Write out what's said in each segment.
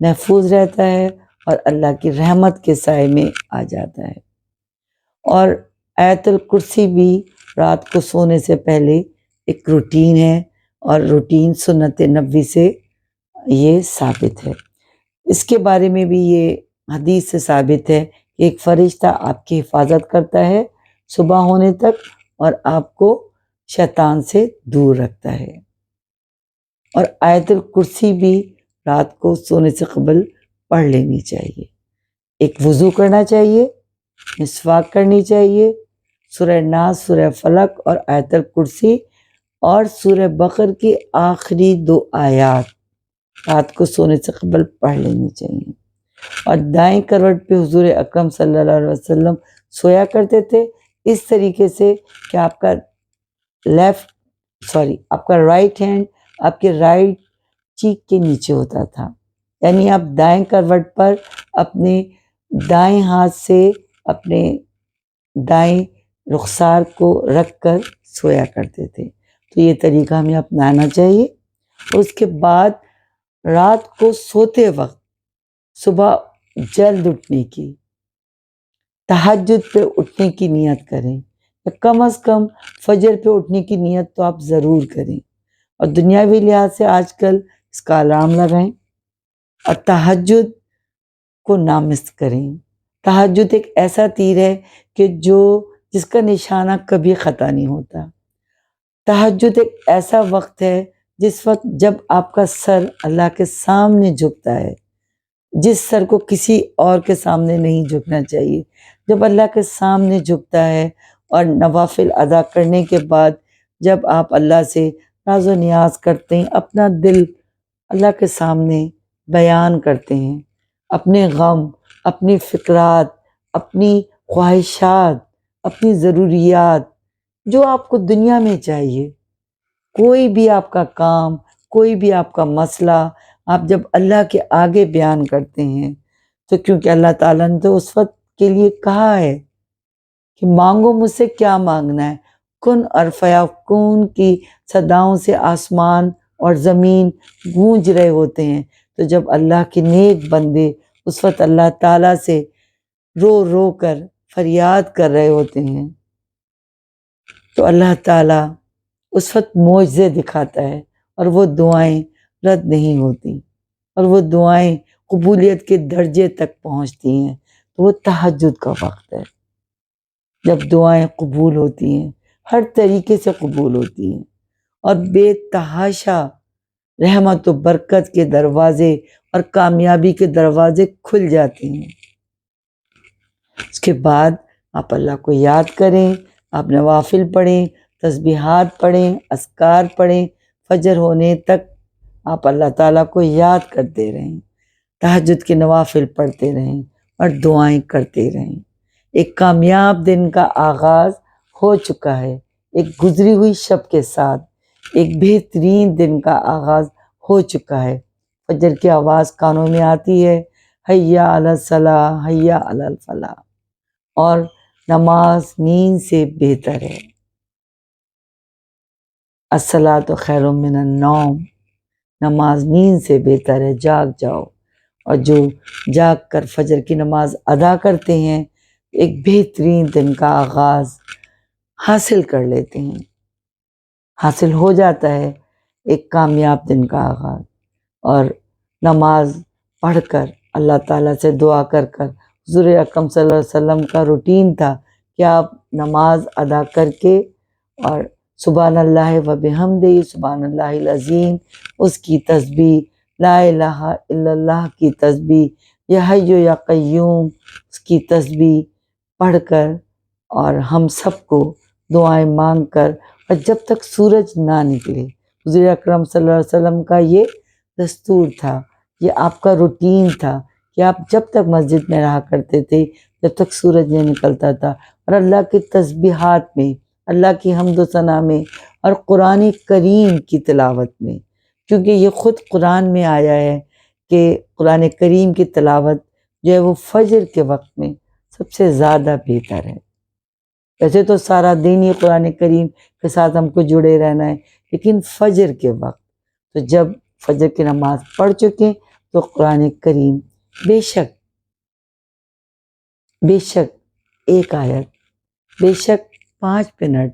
محفوظ رہتا ہے اور اللہ کی رحمت کے سائے میں آ جاتا ہے۔ اور آیت الکرسی بھی رات کو سونے سے پہلے ایک روٹین ہے، اور روٹین سنت نبوی سے یہ ثابت ہے۔ اس کے بارے میں بھی یہ حدیث سے ثابت ہے کہ ایک فرشتہ آپ کی حفاظت کرتا ہے صبح ہونے تک، اور آپ کو شیطان سے دور رکھتا ہے۔ اور آیت الکرسی بھی رات کو سونے سے قبل پڑھ لینی چاہیے۔ ایک وضو کرنا چاہیے، مسواک کرنی چاہیے، سورہ ناس، سورہ فلق اور آیت الکرسی اور سورہ بقر کی آخری 2 آیات رات کو سونے سے قبل پڑھ لینی چاہیے۔ اور دائیں کروٹ پہ حضور اکرم صلی اللہ علیہ وسلم سویا کرتے تھے، اس طریقے سے کہ آپ کا رائٹ ہینڈ آپ کے رائٹ چیک کے نیچے ہوتا تھا، یعنی آپ دائیں کروٹ پر اپنے دائیں ہاتھ سے اپنے دائیں رخسار کو رکھ کر سویا کرتے تھے۔ تو یہ طریقہ ہمیں اپنانا چاہیے۔ اس کے بعد رات کو سوتے وقت صبح جلد اٹھنے کی، تہجد پہ اٹھنے کی نیت کریں، یا کم از کم فجر پہ اٹھنے کی نیت تو آپ ضرور کریں۔ اور دنیاوی لحاظ سے آج کل اس کا الارم لگائیں اور تہجد کو نامس کریں۔ تہجد ایک ایسا تیر ہے کہ جس کا نشانہ کبھی خطا نہیں ہوتا۔ تہجد ایک ایسا وقت ہے جس وقت جب آپ کا سر اللہ کے سامنے جھکتا ہے، جس سر کو کسی اور کے سامنے نہیں جھکنا چاہیے، جب اللہ کے سامنے جھکتا ہے اور نوافل ادا کرنے کے بعد جب آپ اللہ سے ناز و نیاز کرتے ہیں، اپنا دل اللہ کے سامنے بیان کرتے ہیں، اپنے غم، اپنی فکرات، اپنی خواہشات، اپنی ضروریات، جو آپ کو دنیا میں چاہیے، کوئی بھی آپ کا کام، کوئی بھی آپ کا مسئلہ آپ جب اللہ کے آگے بیان کرتے ہیں، تو کیونکہ اللہ تعالیٰ نے تو اس وقت کے لیے کہا ہے کہ مانگو مجھ سے کیا مانگنا ہے، کن اور فیکون کی صداؤں سے آسمان اور زمین گونج رہے ہوتے ہیں۔ تو جب اللہ کے نیک بندے اس وقت اللہ تعالیٰ سے رو رو کر فریاد کر رہے ہوتے ہیں، تو اللہ تعالیٰ اس وقت معجزے دکھاتا ہے، اور وہ دعائیں رد نہیں ہوتی، اور وہ دعائیں قبولیت کے درجے تک پہنچتی ہیں۔ تو وہ تہجد کا وقت ہے جب دعائیں قبول ہوتی ہیں، ہر طریقے سے قبول ہوتی ہیں، اور بے تحاشا رحمت و برکت کے دروازے اور کامیابی کے دروازے کھل جاتے ہیں۔ اس کے بعد آپ اللہ کو یاد کریں، آپ نوافل پڑھیں، تسبیحات پڑھیں، اذکار پڑھیں، فجر ہونے تک آپ اللہ تعالیٰ کو یاد کرتے رہیں، تہجد کے نوافل پڑھتے رہیں اور دعائیں کرتے رہیں۔ ایک کامیاب دن کا آغاز ہو چکا ہے، ایک گزری ہوئی شب کے ساتھ ایک بہترین دن کا آغاز ہو چکا ہے۔ فجر کی آواز کانوں میں آتی ہے، حیا علی الصلاح، حیا علی الفلاح، اور نماز نیند سے بہتر ہے۔ الصلاۃ خیر من النوم، نماز نیند سے بہتر ہے، جاگ جاؤ۔ اور جو جاگ کر فجر کی نماز ادا کرتے ہیں، ایک بہترین دن کا آغاز حاصل کر لیتے ہیں، حاصل ہو جاتا ہے ایک کامیاب دن کا آغاز۔ اور نماز پڑھ کر اللہ تعالیٰ سے دعا کر حضور اکرم صلی اللہ علیہ وسلم کا روٹین تھا کہ آپ نماز ادا کر کے اور سبحان اللہ و بحمدہ، سبحان اللہ العظیم، اس کی تسبیح، لا الہ الا اللہ کی تسبیح، یا حی یا قیوم اس کی تسبیح پڑھ کر، اور ہم سب کو دعائیں مانگ کر، اور جب تک سورج نہ نکلے، حضور اکرم صلی اللہ علیہ وسلم کا یہ دستور تھا، یہ آپ کا روٹین تھا کہ آپ جب تک مسجد میں رہا کرتے تھے جب تک سورج نہیں نکلتا تھا، اور اللہ کی تسبیحات میں، اللہ کی حمد و ثنا میں، اور قرآن کریم کی تلاوت میں، کیونکہ یہ خود قرآن میں آیا ہے کہ قرآن کریم کی تلاوت جو ہے وہ فجر کے وقت میں سب سے زیادہ بہتر ہے۔ ویسے تو سارا دن ہی قرآن کریم کے ساتھ ہم کو جڑے رہنا ہے، لیکن فجر کے وقت، تو جب فجر کی نماز پڑھ چکے تو قرآن کریم بے شک ایک آیت، بے شک 5 منٹ،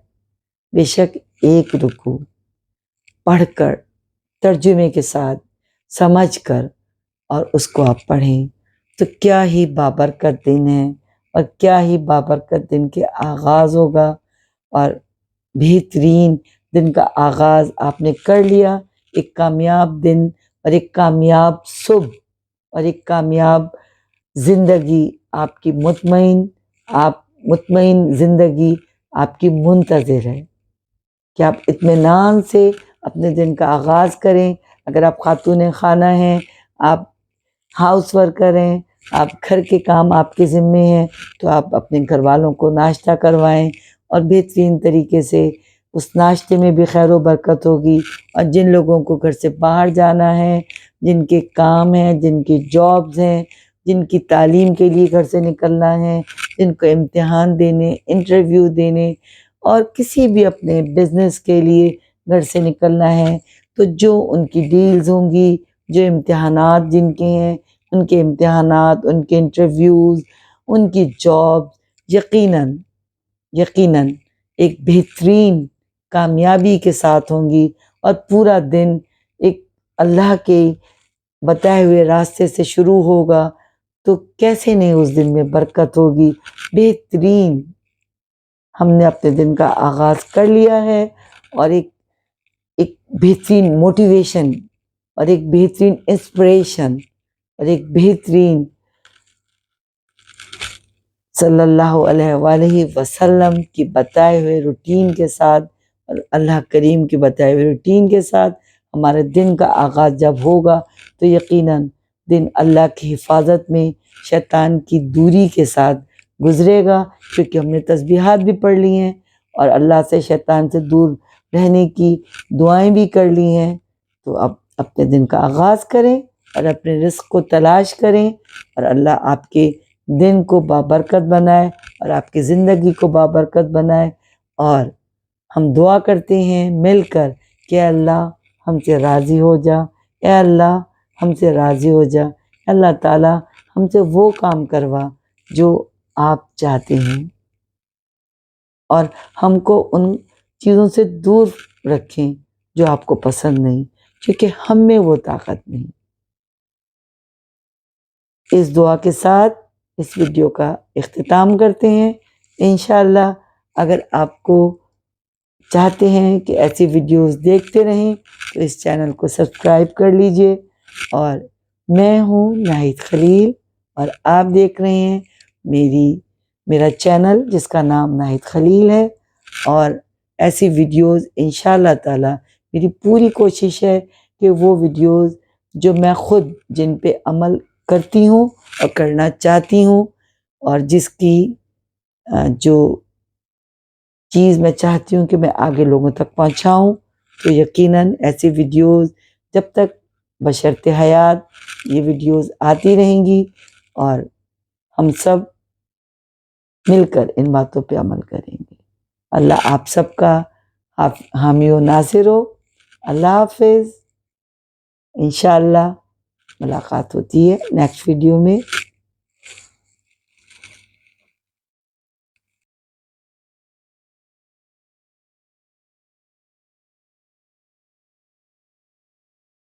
بے شک ایک رکوع پڑھ کر ترجمے کے ساتھ سمجھ کر اور اس کو آپ پڑھیں تو کیا ہی بابرکت دن ہے، اور کیا ہی بابرکت دن کے آغاز ہوگا، اور بہترین دن کا آغاز آپ نے کر لیا، ایک کامیاب دن اور ایک کامیاب صبح اور ایک کامیاب زندگی آپ کی مطمئن زندگی آپ کی منتظر ہے کہ آپ اطمینان سے اپنے دن کا آغاز کریں۔ اگر آپ خاتون خانہ ہیں، آپ ہاؤس ورکر ہیں، آپ گھر کے کام آپ کے ذمے ہیں، تو آپ اپنے گھر والوں کو ناشتہ کروائیں اور بہترین طریقے سے اس ناشتے میں بھی خیر و برکت ہوگی۔ اور جن لوگوں کو گھر سے باہر جانا ہے، جن کے کام ہیں، جن کی جابز ہیں، جن کی تعلیم کے لیے گھر سے نکلنا ہے، جن کو امتحان دینے، انٹرویو دینے، اور کسی بھی اپنے بزنس کے لیے گھر سے نکلنا ہے، تو جو ان کی ڈیلز ہوں گی، جو امتحانات جن کے ہیں، ان کے امتحانات، ان کے انٹرویوز، ان کی جاب یقیناً ایک بہترین کامیابی کے ساتھ ہوں گی، اور پورا دن ایک اللہ کے بتائے ہوئے راستے سے شروع ہوگا تو کیسے نہیں اس دن میں برکت ہوگی۔ بہترین ہم نے اپنے دن کا آغاز کر لیا ہے، اور ایک بہترین موٹیویشن اور ایک بہترین انسپریشن اور ایک بہترین صلی اللہ علیہ وآلہ وسلم کی بتائے ہوئے روٹین کے ساتھ، اور اللہ کریم کی بتائے ہوئے روٹین کے ساتھ ہمارے دن کا آغاز جب ہوگا تو یقیناً دن اللہ کی حفاظت میں، شیطان کی دوری کے ساتھ گزرے گا، کیونکہ ہم نے تسبیحات بھی پڑھ لی ہیں اور اللہ سے، شیطان سے دور رہنے کی دعائیں بھی کر لی ہیں۔ تو اب اپنے دن کا آغاز کریں اور اپنے رزق کو تلاش کریں، اور اللہ آپ کے دن کو بابرکت بنائے اور آپ کی زندگی کو بابرکت بنائے۔ اور ہم دعا کرتے ہیں مل کر کہ اے اللہ ہم سے راضی ہو جا، اے اللہ ہم سے راضی ہو جا، اللہ تعالیٰ ہم سے وہ کام کروا جو آپ چاہتے ہیں، اور ہم کو ان چیزوں سے دور رکھیں جو آپ کو پسند نہیں، کیونکہ ہم میں وہ طاقت نہیں۔ اس دعا کے ساتھ اس ویڈیو کا اختتام کرتے ہیں۔ انشاءاللہ اگر آپ کو چاہتے ہیں کہ ایسی ویڈیوز دیکھتے رہیں تو اس چینل کو سبسکرائب کر لیجئے۔ اور میں ہوں ناہید خلیل، اور آپ دیکھ رہے ہیں میرا چینل جس کا نام ناہید خلیل ہے، اور ایسی ویڈیوز انشاءاللہ تعالی میری پوری کوشش ہے کہ وہ ویڈیوز جو میں خود جن پہ عمل کرتی ہوں اور کرنا چاہتی ہوں، اور جس کی جو چیز میں چاہتی ہوں کہ میں آگے لوگوں تک پہنچاؤں، تو یقیناً ایسی ویڈیوز جب تک بشرط حیات یہ ویڈیوز آتی رہیں گی، اور ہم سب مل کر ان باتوں پہ عمل کریں گے۔ اللہ آپ سب کا حامی و ناصر ہو۔ اللہ حافظ۔ انشاءاللہ ملاقات ہوتی ہے نیکسٹ ویڈیو میں۔